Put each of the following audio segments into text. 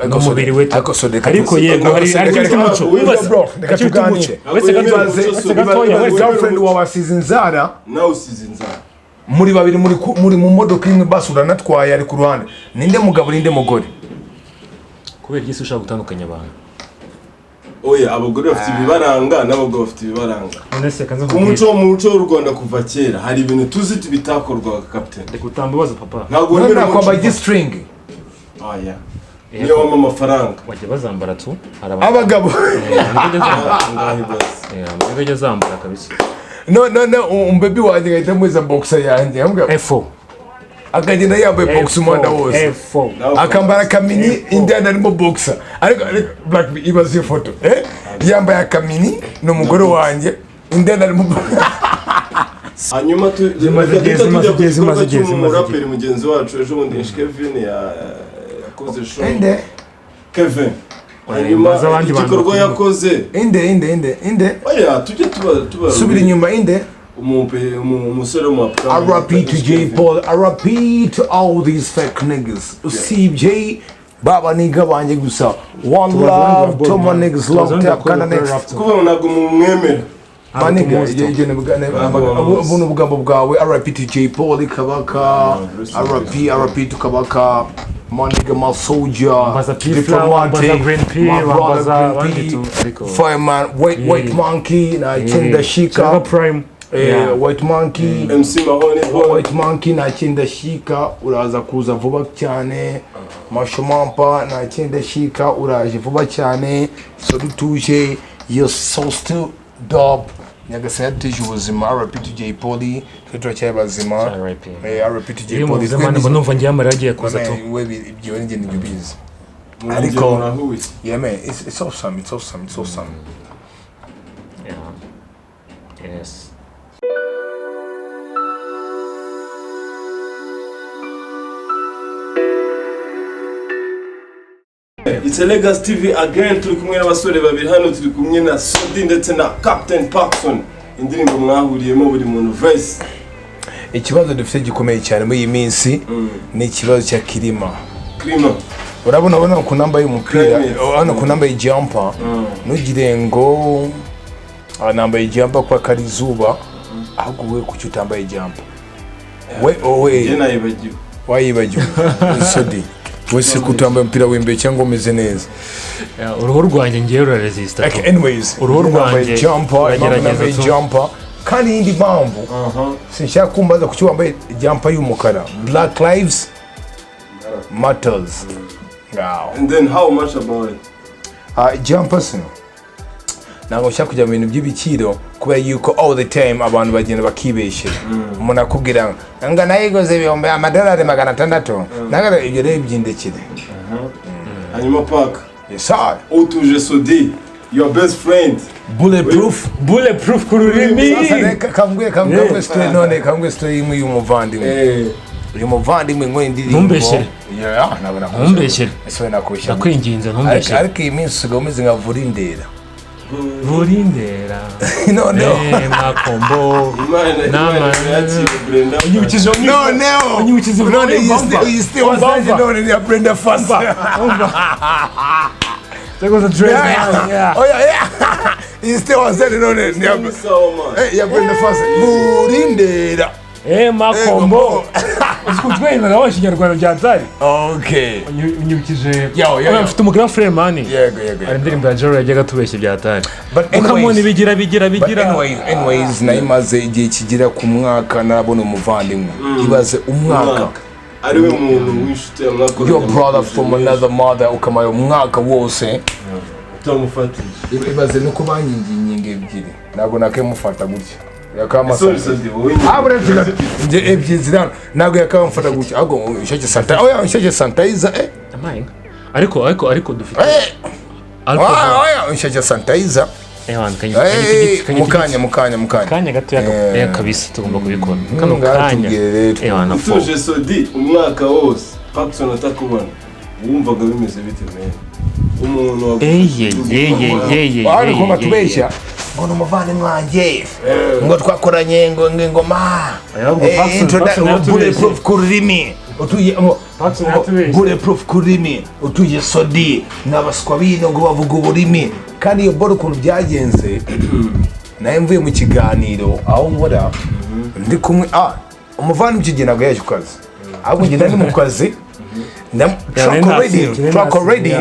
n'umubiri we ariko yego hari umuco reka tuganire wese gatoya girlfriend wawe asize inzara nawe usize inzara muri babiri muri mu modoka imwe basura natwaye ari ku ruhande ninde mugabo ninde mugore kubera iki ushaka gutandukanya abantu oya abagore bafite ibibaranga n'abagabo bafite ibibaranga ku muco w'u Rwanda kuva kera hari ibintu tuzi tubitakorwa captain reka utambabaza papa ntabwo wemera kwambara igistring oya niyo wama amafaranga wajya bazambara tu abagabo ngajya zambara kabisa no umbebi wanjye ngahita muza boxer yanjye ambwa F4 akagenda yambaye box umwanda wose akambara kamini indana arimo boxer ariko black ibaze ifoto yambaye akamini n'umugore wanjye indana arimo hanyuma tumaze umuraperi mugenzi wacu ejo bundi Kevin yakoze show Kevin hanyuma igikorwa yakoze inde oya tujye tuba subira inyuma inde umusore mu RP to J Paul, RP to all these fake niggas. CJ baba nigga banje gusa one love to my niggas long time kana next kuba nago mumwemera maniga yegene bugane bunu bugambo bwawe RP to J Paul kabaka RP to kabaka maniga my soldier diplomatic fireman white monkey na chinda shika prime white monkey MC Mahone white monkey na chinda shika uraza kuza vuba cyane mashomampa na chinda shika uraje vuba cyane so dutuje you're so still dope nyagasaya tuje ubuzima RP to J Paul twacha bazima RP to J Paul zamani mbonumva ngiye amaragiye kuza to wewe ibyo nge ngibizi ariko yeah man it's awesome yes. It's a Legacy TV again turi kumwe n'abasore babiri hano turi kumwe na Sodi ndetse na Captain Pacson indirimbo mwahuriyemo buri muntu voice ikibazo dufite gikomeye cyane muri iyi minsi ni ikibazo cya klima urabona ku namba y'umupira hano ku namba y'ijumper nugire ngo namba y'ijumper kwa karizuba ahubwo we kuki utambaye ijumper we je nayibagiwe wayibagiwe Sodi wese kutambaye umupira w'imbe cyangwa umeze neza uruhu rwanjye ngiye ruraresist anyways uruhu rwanjye jumper kandi yindi mpamvu sinshaka kumbaza kuki wambaye jumper y'umukara Black Lives Matters and then how much about it jumper sino ntabwo nshaka kujya mu bintu by'ibiciro kubera yuko all the time abantu bagenda bakibeshera umuntu akubwira ngo nayigoze ibihumbi amadolari 600 nagara ibyo rero byindekire hanyuma Pac yes sir utuje Sodi your best friend bulletproof kururimi kangwe story none kangwe story imwe y'umuvandimwe uyu muvandimwe ngo indirimbo ntumbeshere nabona ntumbeshere ese nakoshya nakwinginze ntumbeshere ariko iyi minsi gomeze nka Vurindera no makombo nama unyibukije no ni Brenda Fast that was a dress oh yeah he still was there no ya Brenda Fast Vurindera makombo uskutwena na washi nyarwanda byantari okay unyibukije mfite umugram frame mani yego ari ndirimbo ya Joro yajyaga tubeshye byatari but anyways nayimaze igihe kigira ku mwaka narabona umuvandimwe ibaze umwaka ari we muntu wishute umwaka your brother from another mother ukamaye umwaka wose utamufatije ibaze nuko banyinginge ebyiri ntabwo nakemufata gutya yakama nje ebyizirana ntabwo yakamufata gutya ahubwo ishake santa oya ishake sanitizer ariko dufite oya ishake sanitizer mukanya gato kabisa tugomba kubikora kano kanya tuje Sodi umwaka wose Pacson atakubona wumvaga bimeze bite umuntu ariko matubeshya ngo numuvandimwe wanjye ngo twakoranye ngo ngoma bulletproof kururimi utuye bulletproof kurimi utuye sodi n'abaswa bino ngo bavuga uburimi kandi iyo boro ukuntu byagenze naye mvuye mu kiganiro aho nkora ndi kumwe umuvana mukigena ntabwo yaje ku kazi ahubwo ngenda ni mu kazi truck already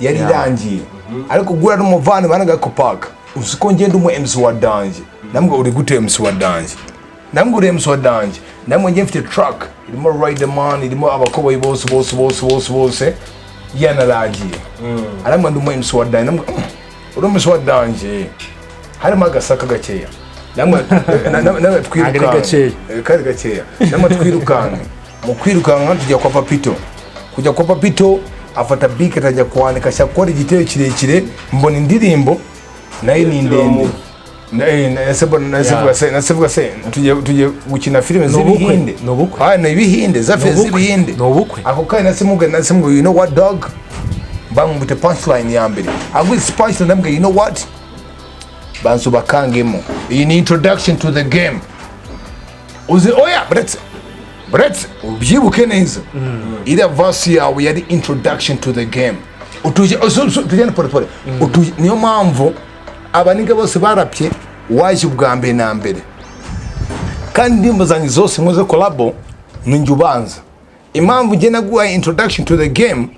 yari irangiye ariko guhura n'umuvana banaga kupaka uzi ko ngenda umu MC wa danje namwe uri gute MC wa danje namwe uri MC wa danje namwe ngiye mfite truck irimo riderman irimo abakoboyi bose yanaragiye aramwe ndi umu MC wa danje namwe uri MC wa danje harimo agasaka gakeya namwe twirukanga kari gakeya namwe twirukanga mu kwirukanga tujya kwa papito kujya kwa papito afata bike atajya kwandika cyakora igitero kirekire mbona indirimbo nayo ni ndende nasevuga se tujye gukina filime z'ibihinde ni ibihinde zafe z'ibihinde ako kandi nasemuga you know what dog bamubite punchline ya mbere agwise punchline namwe you know what banzu bakangemo iyi ni introduction to the game uzi oya bretse ubyibuke neza iriya verse yawe yari introduction to the game tujyane pole niyo mpamvu abaniga bose barapye waje ubwa mbere na mbere kandi indirimbo zanjye zose nkoze collabo ninjye ubanza impamvu njye naguhaye introduction to the game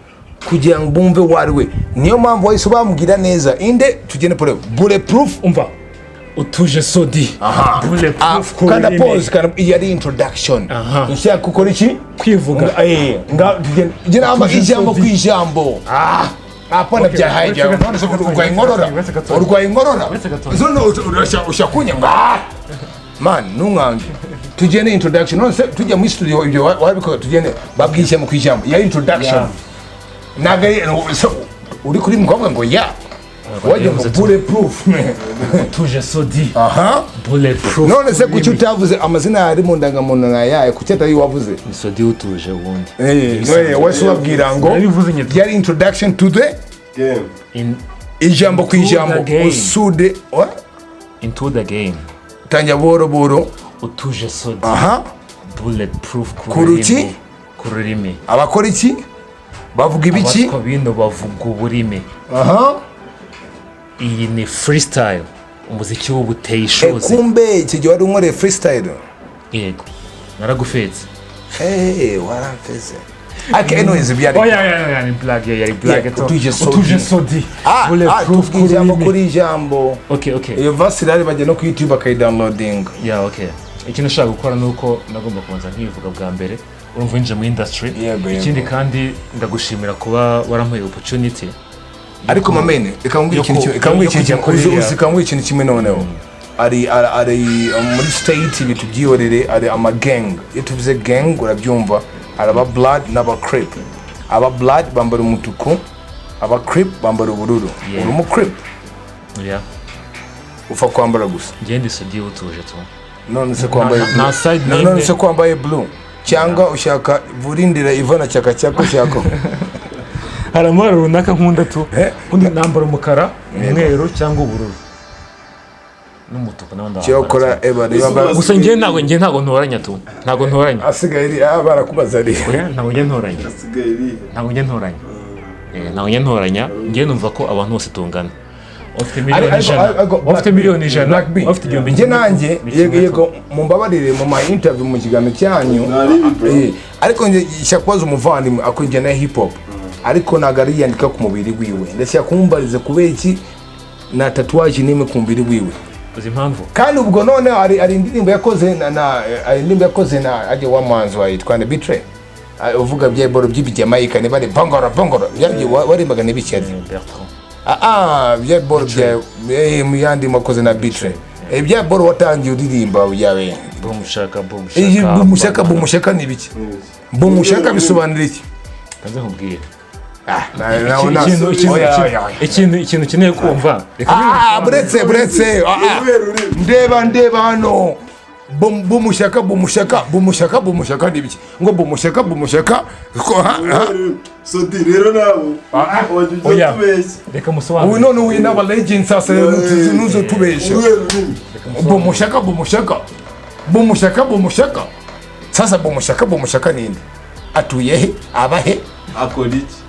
kugira ngo bumve wariwe niyo mpamvu wahise bambwira neza inde tugende pole bulletproof umva utuje sodi bulletproof kana pause kana yari introduction nshaka gukora iki kwivuga gira ama ijambo kwijambo apana bya hajya urwaye inkorora zono ushakunya man nungange tugende introduction none tujya mu studio ibyo wabiko tugende babwishe mu kwijambo ya introduction nagaye uri kuri mukobwa ngo ya wajya mu bulletproof tuje sodi bulletproof none se kuki utavuze amazina yari mu ndangamuntu na yaye kuki atari wavuze ni sodi utuje ubundi wese wabwira ngo yari introduction to the game ijambo kwijambo usude into the game tanya boro utuje sodi bulletproof kuruki kururimi abakora iki bavuga ibiki abatwa bino bavuga uburimi iyi ni freestyle umuziki w'ubuteye ishoze kumbe iki gihe wari unkoreye freestyle yego naragufetse waramfeze anyways byari ni black yari black utuje sodi tuvuga ijambo kuri ijambo okay iyo verse rari bajya no ku YouTube bakayidownloading okay ikintu nashaka gukora nuko nagomba kubanza nkivuga bwa mbere urumva winjije mu industry ikindi kandi ndagushimira kuba warampaye opportunity ariko mamene ikangwe ikintu kimwe noneho ari muri state bitu byiyorere ari ama gang iyo tuvuze gang urabyumva araba blood n'aba crip aba blood bambara umutuku aba crip bambara ubururu uri mu crip ufa kwambara gusa ngende sodi utuje tu none se kwambaye blue cyangwa ushaka vurindira ivana cyaka ushaka haramara runaka nkunda tu undi nambara umukara umweru cyangwa ubururu n'umutuku n'abandi cyokora gusa ntago ntoranya tu ntago ntoranya asigaye barakubaza ari ntago ntoranya ngiye numva ko abantu bose tungana ufite miliyoni ijana ufite igihumbi njye nanjye yego mumbabarire mu ma interview mu kiganiro cyanyu ariko njye kubaza umuvandimwe akunjye na hip hop ariko nagari yandika ku mubiri wiwe ndetse yakumbarize kubera iki na tatouage n'imwe ku mubiri wiwe uzi impamvu kandi ubwo none ari indirimbo yakoze na aje wa manzi wa yitwa Betray uvuga bya boro by'ibijamaika ne bari bongoro warimbaga ne bicyari bya boro bya muyandi makoze na Betray bya boro watangiye uririmba byawe bumushaka ni biki bumushaka bisobanura iki kaze nkubwire ikintu kineye kumva buretse ndeba hano bumushaka ni biki ngo bumushaka sodi rero nabo wajya tubeshya reka musobanure uyu none uyu n'aba legends sasa nuzo tubeshya bumushaka sasa bumushaka ninde atuye he abahe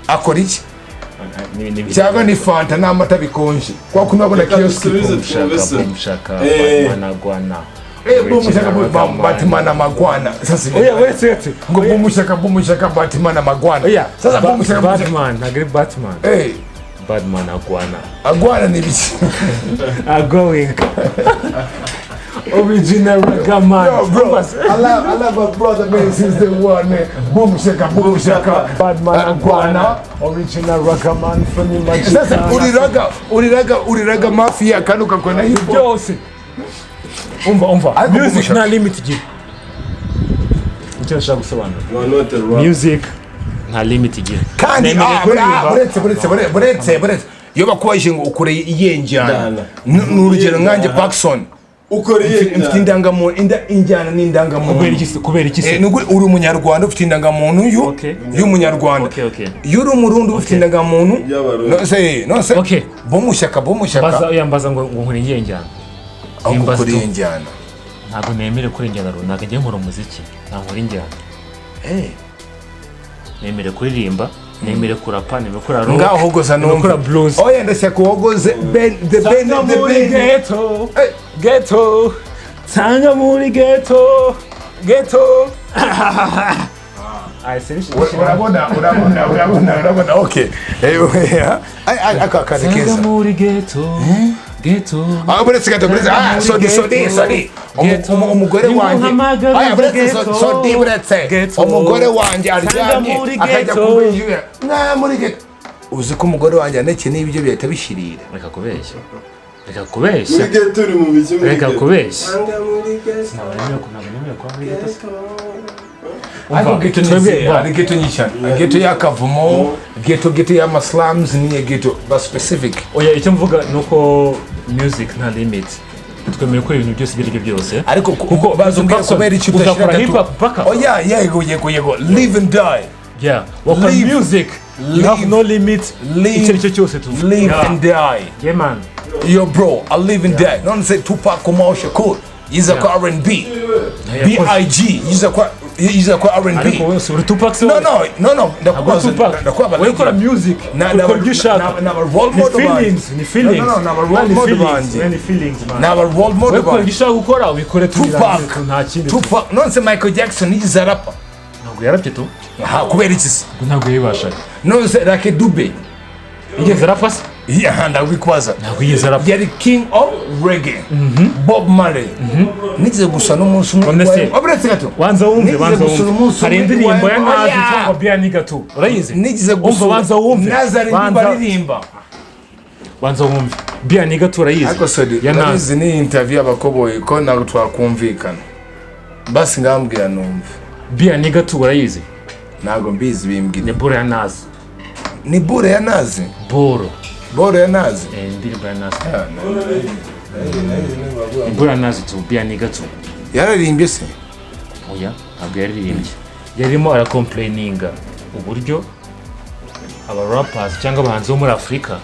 akora iki cyangwa ni fanta n'amata bikonje kwa kunabona kioski mushaka Batman Batman amagwana sasa wese ngo bumushaka Batman amagwana sasa bumushaka Batman agri Batman Batman agwana ni biki going original Ragaman. Yo, bro, I love my brother, man, since the one, man. Boom shaka, Batman Agwana, original Ragaman from the Manchester. Uriraga mafia kanuka kona hip hop. Umva. Music na limit gi. Icyo nshaka gusobanura. Music nta limit gi. Kandi buretse. Yo bakwaje ngo ukore iyenjana. N'urugero nkanje Pacson. Ufite indangamuntu injyana n'indangamuntu kubera iki se uri umunyarwanda ufite indangamuntu y'umunyarwanda yuri umurundi ufite indangamuntu no se bomushaka yambaza ngo nkuri injyana imbaza injyana ntabwo nemere kuri injyana runaka ngiye nkora umuziki nkora injyana nemere kuririmba nemere kurapa nemere kura rock ngaho hogoza no blues oya ndashaka kuhogoze the ghetto tanga muri ghetto urabona okay tanga muri ghetto buretse sorry umugore wanjye aryamye akajya kubinjira muri ghetto uzi ko umugore wanjye aneke n'ibyo bihita bishirira reka kubeshya reka kubeshya ghetto nyishana ghetto y'akavumo ghetto y'amaslums niye ghetto ba specific oya icyo mvuga nuko music nta limit twemere ko ibintu byose biryo byose ariko kuko bazumva kubera icyo udashira hip hop paka oya yego live and die what music you have no limit icyo cyose tu live and die man yo bro I live and die none say Tupac Shakur yiza kwa R&B B.I.G yiza kwa R&B ariko wese uri Tupac no ndakwabaza wewe ukora music ukora gishaka na role model ni feelings na role model man na role model wewe ukora gishaka gukora ubikore Tupac nta kindi Tupac none se Michael Jackson yiza rapa ntabwo yarapye tu kubera iki se ntabwo yibasha none se Rake Dube yigeze rapa se ndabikwaza ntabwo yigeze rapa yari king of reggae Bob Marley nigeze gusa n'umunsi umwe obretse gato wanza wumve hari indirimbo ya nazi cyangwa Biani gato urayizi nigeze gusa wanza wumve nazari baririmba wanza wumve Biani gato urayizi ariko sodi ya nazi ni interview abakoboye ko ntabwo twakumvikana basi ngambwira numve Biani gato urayizi ntabwo mbizi bimbwira ni bure ya nazi ni bure ya nazi boro ya nazi ndirimbo ya nazi bure ya nazi tu Biani gato yararimbye se oya ntabwo yaririmbye yarimo aracomplaininga uburyo aba rappers cyangwa abahanzi bo muri Afurika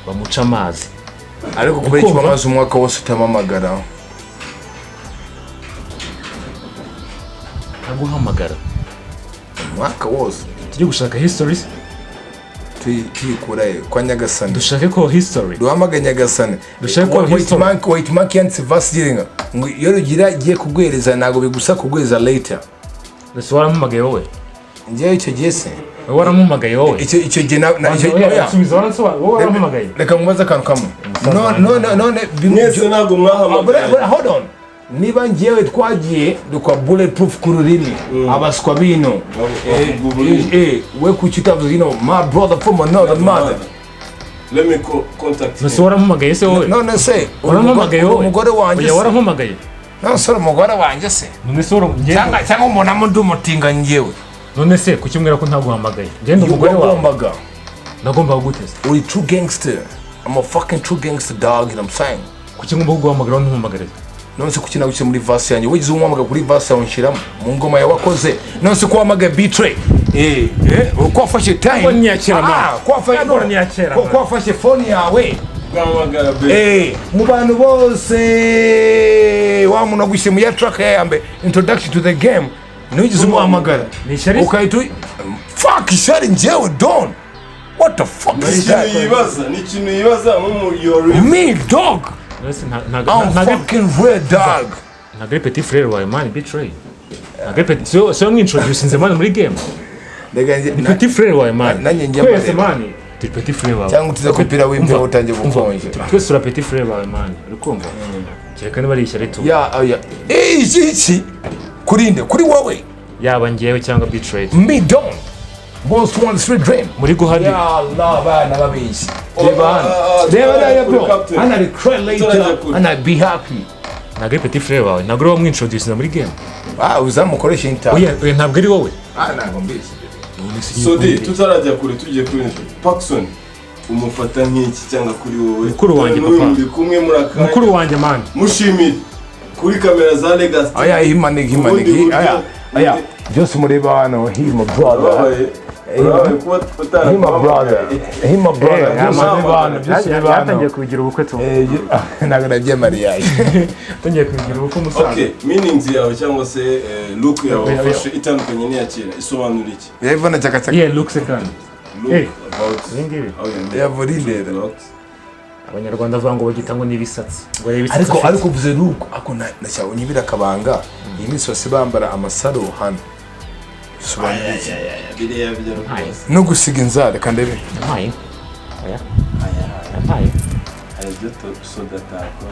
bamuca amazi ariko kubera iki bamaze umwaka wose utamamagara aguhamagara umwaka wose tujye gushaka histories tuyikura kwa Nyagasani dushake ko history duhamaganye Nyagasani dushake ko history wait mark yanditse verse giringa ngo iyo rugira giye kugwereza nago bigusa kugweza later ndetse warampamagaye wowe ngiye icyo gihe se warampamagaye wowe icyo gihe na icyo subiza wowe warampamagaye reka nkubaza akantu kamwe none mwese ntabwo mwahamagaye hold on niba ngiyewe twagiye dukwa bulletproof ku rurimi abaswa bino we kuki utavuze my brother from another mother let me contact nose warampamagaye se wowe none se warampamagaye wowe umugore wanjye se warampamagaye none se umugore wanjye se none se cyangwa umuntu amundi umutinga ngewe none se kuki mbwira ko ntaguhamagaye ngende umugore wawe nagomba kuguteza uri true gangster I'm a fucking true gangster dog you know what I'm saying kuki ngomba kuguhamagara ntumpamagare none se kuki nagushye muri verse yanjye wigize umwamaga kuri verse yawe nshiramo mu ngoma yawe wakoze none se kuwamaga betray uko afashe time ko nyakira ma ko afashe phone yawe bwamagara mu bantu bose wa muntu agushyira mu ya track yambe introduction to the game ntugize umuhamagara Ni ishyari? ukahita fuck ishyari njyewe don what the fuck is that ni ikintu yibaza nk'umuyori me dog Ese I'm fucking red dog ntabwo ari petit frere wawe mani betray ntabwo ari petit so mwintroducinze mani muri game ni petit frere wawe mani nanjye njya twese mani turi petit frere wawe cyangwa tuze kupira w'imbeho utangiye gukonje twese tura petit frere wawe mani uri kumva kereka niba ari ishyari tu ya iki kurinde kuri wowe yaba ngewe cyangwa betrayed me don't most one street dream muri guhadi ya Allah bana babizi reba ya bro and I cry later and I be happy ntabwo ari petit frere wawe ntabwo uri wamwintroducinze muri game uzamukoresha inta oya ntabwo ari wowe ntabwo mbizi Sodi tutarajya kure tugiye kuri Pacson umufata nk'iki cyangwa kuri wowe mukuru wanjye papa muri kumwe muri akanya mukuru wanjye mani mushimire kuri kamera za Legacy himaniki byose mureba hano he my brother he my brother yatangiye kubigira ubukwe tu ntabwo nabyemariye yatangiye kubigira ubukwe umusaza okay meanings yawe cyangwa se look yawe fashe itandukanye n'iya kera isobanura iki yavana cyaka yeah look second look about zingibi yavurilera abanyarwanda bavuga ngo bagita ngo n'ibisatsi ariko uvuze look ako nashaho nyibira kabanga iyi minsi yose bambara amasaro hano sobanura iki biriya bijya rwose no gusiga inzara kandi yampaye oya yampaye ibyo soda tako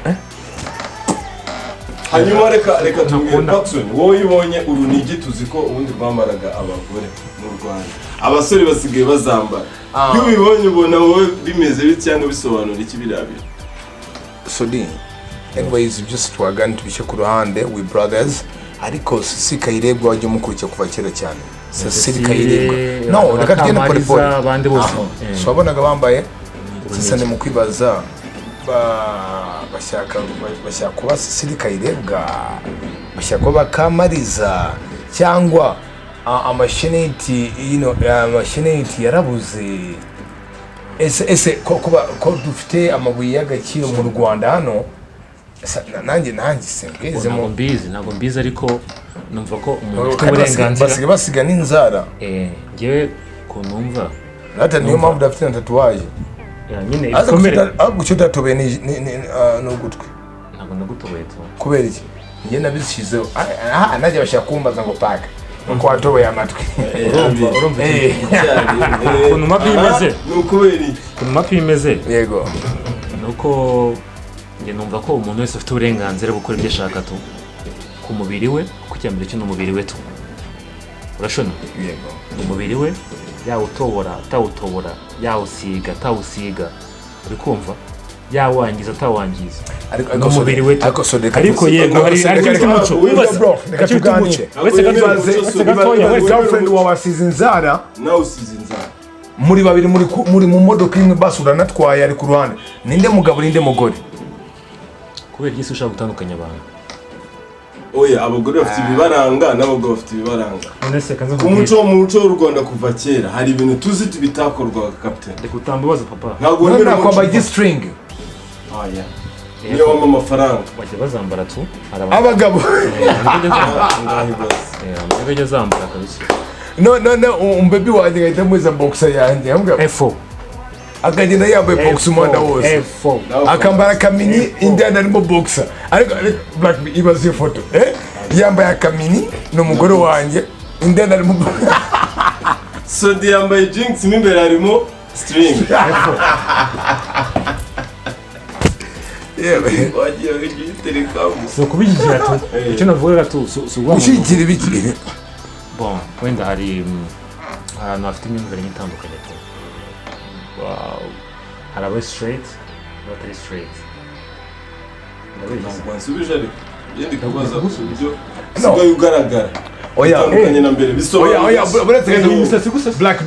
hanyuma reka tubwire Pacson wowe ubonye urunigi tuzi ko ubundi rwambaraga abagore mu Rwanda abasore basigaye bazambara iyo ubibonye ubona wowe bimeze bite cyangwa bisobanura iki birabira Sodi anyways just twagana tubishe ku ruhande we brothers ariko sisi kayirebwa wajya mukurikira kuva kera cyane sisi kayirebwa no reka tugende polipoli abandi bose so wabonaga bambaye sisa ni mu kwibaza bashaka kuba sisi kayirebwa bashaka kuba bakamariza cyangwa amasheneti amasheneti yarabuze ese ko dufite amabuye y'agaciro mu Rwanda hano nanjye singezemo ntabwo mbizi ariko numva ko umuntu ufite uburenganzira basiga n'inzara ngewe ko numva hata niyo mpamvu udafite na tatuwaje nyine ibikomere gucyo utatoboye n'ugutwi ntabwo nagutoboye tu kubera iki njye nabishyizeho najya bashaka kumbaza ngo paka nuko watoboye amatwi urumva ukuntu mapi imeze ukuntu mapi imeze yego nuko njye numva ko umuntu wese afite uburenganzira bwo gukora ibyo ashaka tu ku mubiri we kuko icyambere cyo n'umubiri we tu urashona yego umubiri we yawutobora atawutobora yawusiga atawusiga uri kumva yawangiza atawangiza n'umubiri we ariko yego hari umuco girlfriend wawe asize inzara nawe usize inzara muri babiri muri mu modoka imwe basi uranatwaye ari ku ruhande ninde mugabo ninde mugore kubera igisi ushaka gutandukanya abantu oya abagore bafite ibibaranga n'abagabo bafite ibibaranga ku muco w'u Rwanda kuva kera hari ibintu tuzi bitakorwaga captain reka utambabaza papa ntabwo wemera kwamba G-string oya niyo wampa amafaranga bajya bazambara tu abagabo bajya zambara kabisa no umbebi wanjye gahita muza boxer yanjye F4 akagenda yambaye box umwanda wose akambara akamini indani arimo boxer ariko black ibaze iyo foto yambaye akamini n'umugore wanjye indani arimo Sodi yambaye jeans n'imbere harimo string wagiye ugiterekaho so kubishyira tu icyo navuga tu ushyigikira ibiki bon wenda hari ahantu hafite imyumvire itandukanye tu hari aba straight n'abatari straight ntabwo nsubije ariko yenda kubaza uburyo usigaye ugaragara bitandukanye na mbere bisobanura black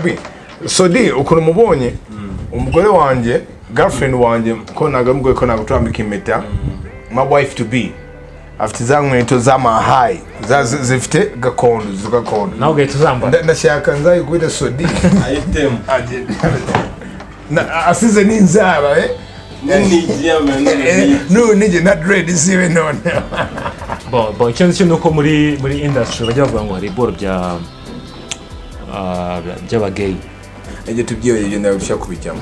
bean Sodi ukuntu mubonye umugore wanjye girlfriend wanjye ko nagamubwiye ko nagutambika impeta my wife to be afite za nkweto z'amahayi zifite gakondo nawe ugahita uzambara ndashaka nzayigurire Sodi ayitemu asize n'inzara n'inigi yambaye n'unigi na dread zibe none Bon, ikintu cyo nuko muri industry bajya bavuga ngo hari iboro by'abagabo. Ejye tubyiye ibyo nawe ushaka kubijyamo.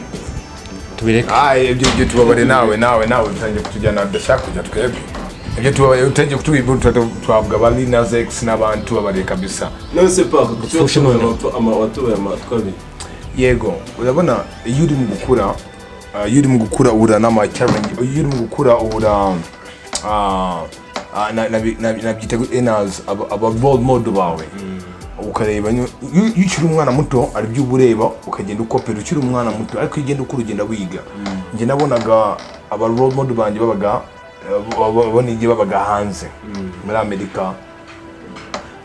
Tubireke. Ibyo tubabare nawe bitangiye kutujyana ndashaka kujya twebwe. Ibyo tubabare utangiye kutubibura twavuga bali na Zex n'abantu tubabare kabisa. Non c'est pas watubaye amatwabi. Yego, urabona iyo uri mu gukura ura n'ama challenge, iyo uri mu gukura ura nabyita enas aba role model bawe. Ukareba iyo ukiri umwana muto ari byo ubureba ukagenda ukopera ukiri umwana muto ariko igenda ukugenda wiga. Nje nabonaga aba role model banje babaga hanze muri Amerika.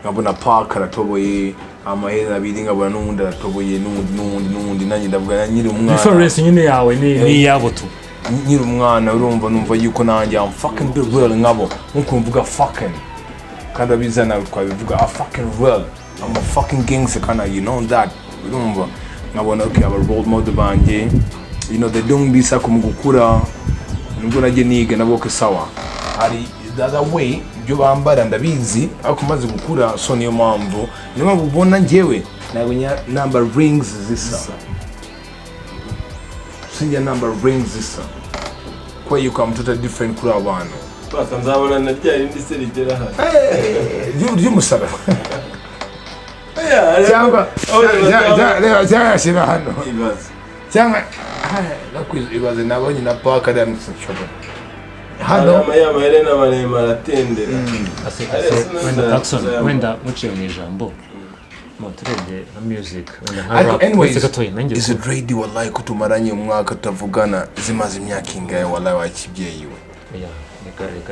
Nkabona Park aratoboye amahera abiri, nkabona n'undi aratoboye n'undi nanjye ndavuga nyiri umwana. Difference nyine yawe ni yabo tu. Nyiri umwana urumva numva yuko nanjye am fucking real nkabo nkuko mvuga fucking kandi abizana twabivuga fucking real. I'm a fucking gangster kind of, you know that. Urumva nkabona okay aba role model banje, you know they don't be sako mu gukura nubwo najye niga naboke sawa. Hari the other way byo bambara ndabizi ariko maze gukura, so niyo mpamvu ubona njyewe nabonye number rings zisa sinjya number rings zisa kwa yuko mtoto different kuri abantu paka nzabona na ryari ndi se rigera hano ry'umusara cyangwa cyangwa hano cyangwa ibaze nabonye na paka da mushobo hano amayamare n'amaremare atendera wenda Pacson wenda muciye mu ijambo motrede na music anyways is it ready wallahi kutumaranye umwaka tutavugana zimaze imyaka ingahe wallahi wakibyeyiwe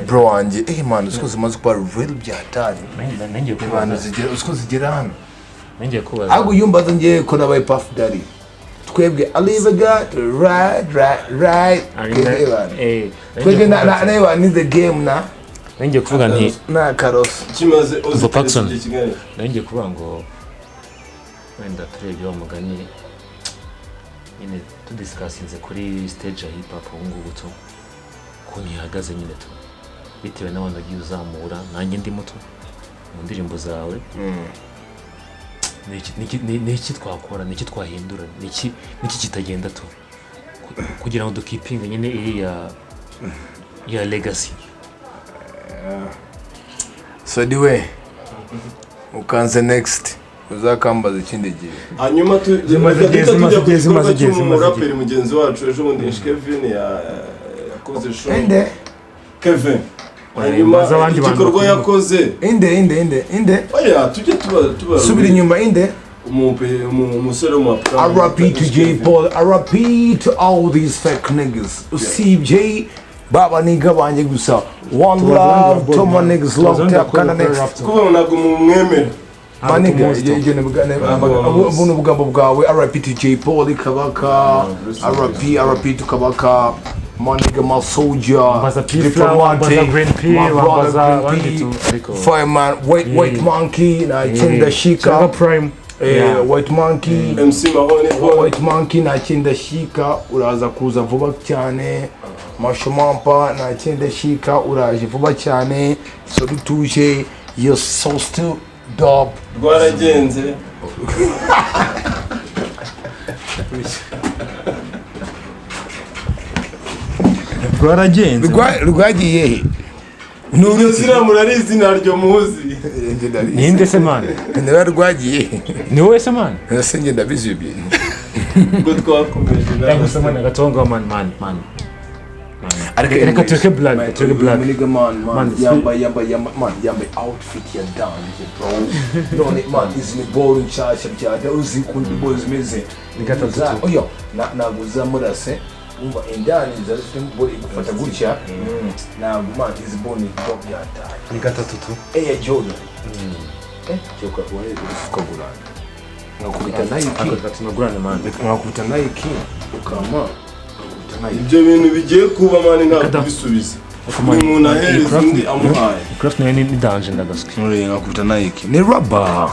bro wanje man usko zimaze kuba real byatari nanjye kubana usko zigera hano nanjye kubaza ago yumbaza ngiye ko nabaye puff daddy twebwe alive got right twebwe na ni the game na nanjye kuvuga nti na karos kimaze uzo Pacson nanjye kuvuga ngo wenda turebye umugani nyine tudiscussinze kuri stage ya hip hop ngubu to kuntu ihagaze nyine to bitewe n'abantu bagiye uzamura nanjye ndi muto mu ndirimbo zawe niki twakora niki twahindura niki kitagenda to kugira ngo dukipinga nyine iri ya legacy. So diwe ukanze next uzakambaza ikindi gihe hanyuma tujya umuraperi mugenzi wacu ejo bundi Kevin yakoze show Kevin hanyuma igikorwa yakoze inde oya tujye tuba subira inyuma inde umusore mu RP to J Paul, RP to all these fake niggas. CJ baba nigga banje gusa one love to my niggas locked up kana next kuba nago mumwemera maniga yegene bugane bunu bugambo bwawe RP to J Paul kabaka RP to kabaka maniga my soldier diplomatic green pea wabaza wanditu fireman white monkey na chinda shika prime white monkey MC Mahone white monkey na chinda shika uraza kuza vuba cyane mashomampa na chinda shika uraje vuba cyane so dutuje you're so still dope rwaragenze rwagiye Nuru zira murarizi naryo muzi ninde se man niba rwagiye ni wowe se man ese ngenda bizibye ngo twakomeje nawe se man gatonga man reka tureke black man yamba outfit ya dance bro none man is ni boring charge byata uzi kundi boys meze nikataza oyo naguza murase umva indani zafite body gufata gutya ntabwo man is bone top yata ni gatatu tu Jordan cyoka waye ufukagura ngakubita Nike akatunagurana man ngakubita Nike ukama ibyo bintu bigiye kuba mani ntabwo bisubiza umuntu ahereza undi amuhaye craft ni danger ndagaswe nuri ngakubita Nike ni rubber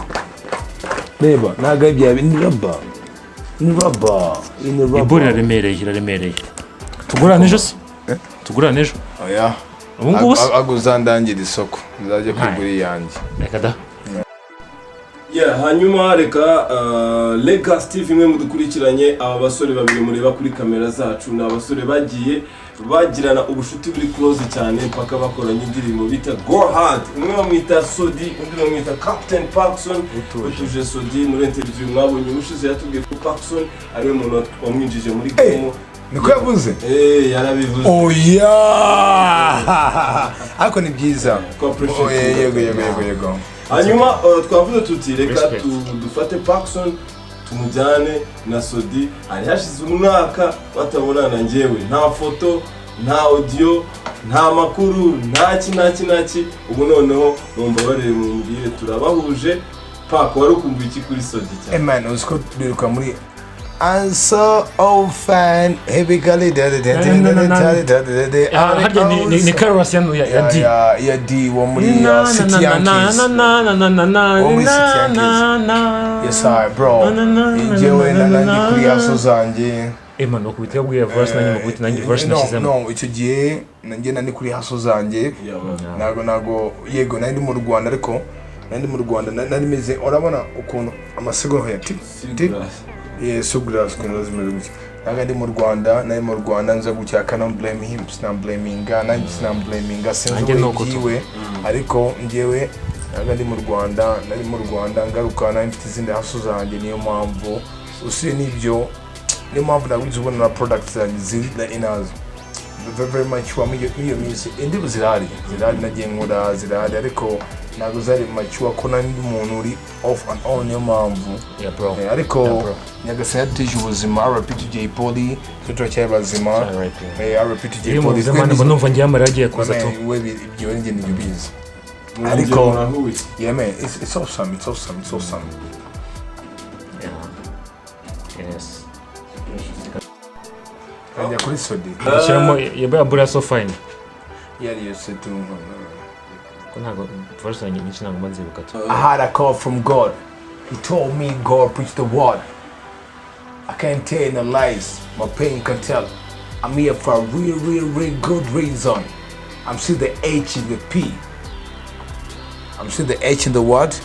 neba nagabye ni rubber ibori iraremereye tugurane ejo se tugurane ejo oya ubu ngubu se aguzandangira isoko nzajya kwigura iyanjye reka da hanyuma reka Legacy TV imwe mudukurikiranye aba basore babiri mureba kuri kamera zacu ni abasore bagiye bagirana ubushuti buri close cyane mpaka bakoranye indirimbo bita Go Hard. Umwe bamwita Sodi undi bamwita Captain Pacson. Utuje Sodi muri interview mwabonye ubushize yatubwiye ko Pacson ari we muntu wamwinjije muri game. niko yavuze yarabivuze oya ariko ni byiza yego hanyuma twavuze tuti reka dufate Pacson tumujyane na Sodi hari hashize umwaka batabonana njyewe nta foto nta audio nta makuru ntaki ubu noneho mumbabarire mumbwire turabahuje Pac wari ukumva iki kuri Sodi cyane man uziko biruka muri I'm so old fan heavy gully harya ni Carlos ya D wo muri City Yankees wo muri City Yankees yes I bro njyewe nanjye kuri haso zanjye man ukubita yabwiye verse nanjye mukubita nanjye verse nashyizemo no icyo gihe nanjye nandi kuri haso zanjye nago yego nandi mu Rwanda ariko nandi mu Rwanda nari meze urabona ukuntu amasegonda ya so glass kuno zimeze gutya nagandi mu Rwanda nza gutya kana blame him sina blaming sina blaming sinzi ugiwe ariko njyewe nagandi mu Rwanda ngaruka na mfite izindi haso zanjye niyo mpamvu usiye nibyo niyo mpamvu naguze ubona na products ziri inazo very much wa miyo minsi indibu zirari nagiye nkora zirari ariko nago zari machuwa kona ndi umuntu uri off and on niyo mpamvu ariko Nyagasani yatije ubuzima RP J Polly tutwa cyabazima RP J Polly mbo numva ngiye amaragiye kuza to wewe ibyo nge nibizi ariko yeah man it's awesome yes kajya kuri Sodi cyamo yaba bura so fine yari yose tu kunago first thing nyinshi ntabwo manzibuka to I had a call from God. He told me God preach the word. I can't tell no lies. My pain can tell. I'm here for a real good reason. I'm still the H in the P. I'm still the H in the what?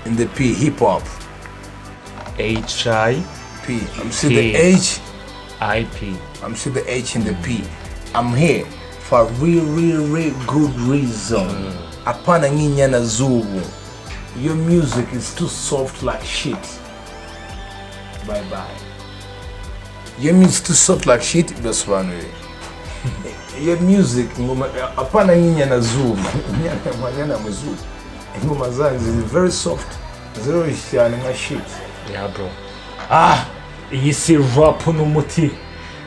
In the P. Hip hop. H-I-P. I'm still the H. I-P. I'm still the H in the P. I'm here for a real good reason. Apana nginya na zubu. Your music is too soft like shit. Bye. Your music too soft like shit. That's one way. Your music, apana nginya na zubu. Nyana mzubu. Ngoma zangu is very soft. Zero cyane nka shit. Yeah bro. Iyi si rap n'umuti.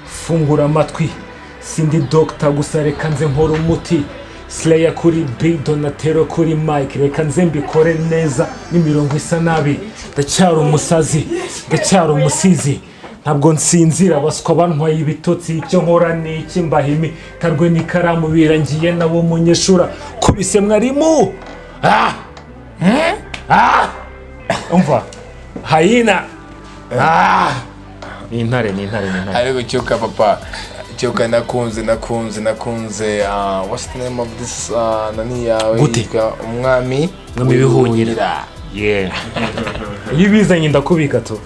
Fungura amatwi. Sindi doctor gusa reka nze nkora umuti. Slayer kuri beat Donatero kuri mic reka nze mbikore neza n'imirongo isa nabi ndacyari umusazi ndacyari umusizi ntabwo nsinzira baswa bantwaye ibitotsi icyo nkora ni iki mbahimi karwe n'ikaramu birangiye nabo munyeshura kubise mwarimu umva hayina ni intare ariko cyoka papa cyoka nakunze what's the name of this nani yawe umwami bihunyira yibizanye ndakubika to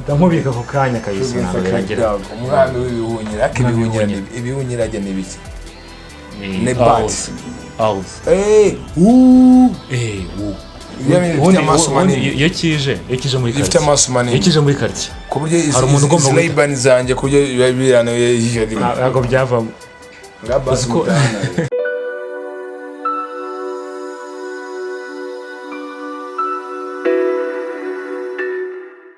ndamubika ku kanya kayisi nabirangera umwami w'ibihunyira ibihunyira ajya nibiki ne bat iyo kije muri quartier ku buryo izi Laban zanjye ku buryo birano yago byava